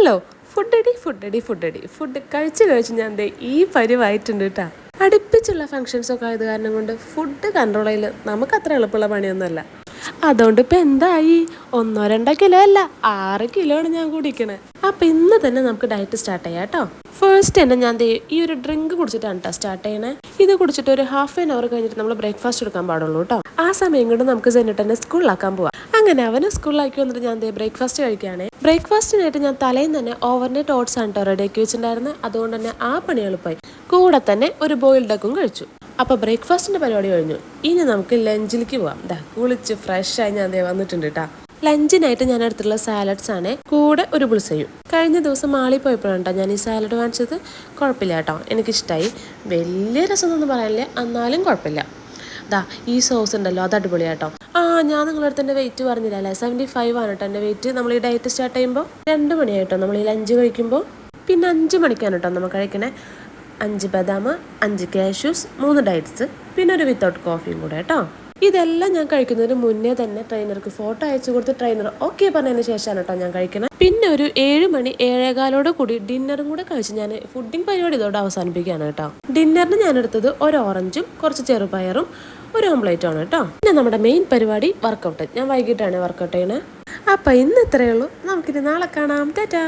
Hello, food കഴിച്ച് ഞാൻ ദേ ഈ പരിവായിട്ടുണ്ട് കേട്ടോ. അടുപ്പിച്ചുള്ള ഫങ്ഷൻസൊക്കെ ആയത് കാരണം കൊണ്ട് ഫുഡ് കൺട്രോൾ ചെയ്യൽ നമുക്ക് അത്ര എളുപ്പമുള്ള പണിയൊന്നുമല്ല. അതുകൊണ്ട് ഇപ്പം എന്തായി, 1-2 കിലോ അല്ല 6 കിലോ ആണ് ഞാൻ കുടിക്കണേ. അപ്പം ഇന്ന് തന്നെ നമുക്ക് ഡയറ്റ് സ്റ്റാർട്ട് ചെയ്യാം കേട്ടോ. ഫസ്റ്റ് തന്നെ ഞാൻ ഈ ഒരു ഡ്രിങ്ക് കുടിച്ചിട്ടാണ് കേട്ടോ സ്റ്റാർട്ട് ചെയ്യണേ. ഇത് കുടിച്ചിട്ട് ഒരു ½ ആൻ അവർ കഴിഞ്ഞിട്ട് നമ്മൾ ബ്രേക്ക്ഫാസ്റ്റ് എടുക്കാൻ പാടുള്ളൂ കേട്ടോ. ആ സമയം കൊണ്ട് നമുക്ക് സെന്നിട്ടന്നെ സ്കൂളിലാക്കാൻ പോവാം. അങ്ങനെ അവനെ സ്കൂളിലാക്കി വന്നിട്ട് ഞാൻ ബ്രേക്ക്ഫാസ്റ്റ് കഴിക്കുകയാണേ. ബ്രേക്ക്ഫാസ്റ്റിനായിട്ട് ഞാൻ തലേന്ന് തന്നെ ഓവർനൈറ്റ് ഓട്സ് ആണ് കേട്ടോ റെഡിയാക്കി വെച്ചിട്ടുണ്ടായിരുന്നു. അതുകൊണ്ട് തന്നെ ആ പണി എളുപ്പമായി. കൂടെ തന്നെ ഒരു ബോയിൽഡ് എഗ്ഗും കഴിച്ചു. അപ്പോൾ ബ്രേക്ക്ഫാസ്റ്റിൻ്റെ പരിപാടി കഴിഞ്ഞു. ഇനി നമുക്ക് ലഞ്ചിലേക്ക് പോവാം. കുളിച്ച് ഫ്രഷായി ഞാൻ വന്നിട്ടുണ്ട് കേട്ടോ. ലഞ്ചിനായിട്ട് ഞാൻ എടുത്തുള്ള സാലഡ്സ് ആണ്, കൂടെ ഒരു ബുൾസയും. കഴിഞ്ഞ ദിവസം മാളി പോയപ്പോഴാണ് കേട്ടോ ഞാൻ ഈ സാലഡ് വാങ്ങിച്ചത്. കുഴപ്പമില്ല കേട്ടോ, എനിക്കിഷ്ടമായി. വലിയ രസമൊന്നും പറയാനില്ല, എന്നാലും കുഴപ്പമില്ല. ഈ സോസ് ഉണ്ടല്ലോ, അത് അടിപൊളിയാട്ടോ. ഞാൻ നിങ്ങളുടെ അടുത്ത് എൻ്റെ വെയിറ്റ് പറഞ്ഞില്ല അല്ലേ, 75 ആണ് കേട്ടോ എൻ്റെ വെയിറ്റ്. നമ്മൾ ഈ ഡയറ്റ് സ്റ്റാർട്ട് ചെയ്യുമ്പോൾ 2 മണിയായിട്ടോ നമ്മൾ ഈ ലഞ്ച് കഴിക്കുമ്പോൾ. പിന്നെ 5 മണിക്കാണ് കേട്ടോ നമ്മൾ കഴിക്കണേ. 5 ബദാം, 5 കാഷ്യൂസ്, 3 ഡേറ്റ്സ്, പിന്നെ ഒരു വിത്തൗട്ട് കോഫിയും കൂടെ കേട്ടോ. ഇതെല്ലാം ഞാൻ കഴിക്കുന്നതിന് മുന്നേ തന്നെ ട്രെയിനർക്ക് ഫോട്ടോ അയച്ചു കൊടുത്ത് ട്രെയിനർ ഓക്കെ പറഞ്ഞതിന് ശേഷമാണ് കേട്ടോ ഞാൻ കഴിക്കുന്നത്. പിന്നെ ഒരു 7 മണി 7:15 കൂടി ഡിന്നറും കൂടെ കഴിച്ച് ഞാൻ ഫുഡിങ് പരിപാടി ഇതോടെ അവസാനിപ്പിക്കുകയാണ് കേട്ടോ. ഡിന്നറിന് ഞാൻ എടുത്തത് ഒരു ഓറഞ്ചും കുറച്ച് ചെറുപയറും ഒരു ഓംപ്ലേറ്റും ആണ് കേട്ടോ. പിന്നെ നമ്മുടെ മെയിൻ പരിപാടി വർക്കൗട്ട്. ഞാൻ വൈകിട്ടാണ് വർക്കൗട്ട് ചെയ്യണേ. അപ്പം ഇന്ന് ഇത്രയേ ഉള്ളൂ. നമുക്കിനി നാളെ കാണാം. ടാറ്റാ.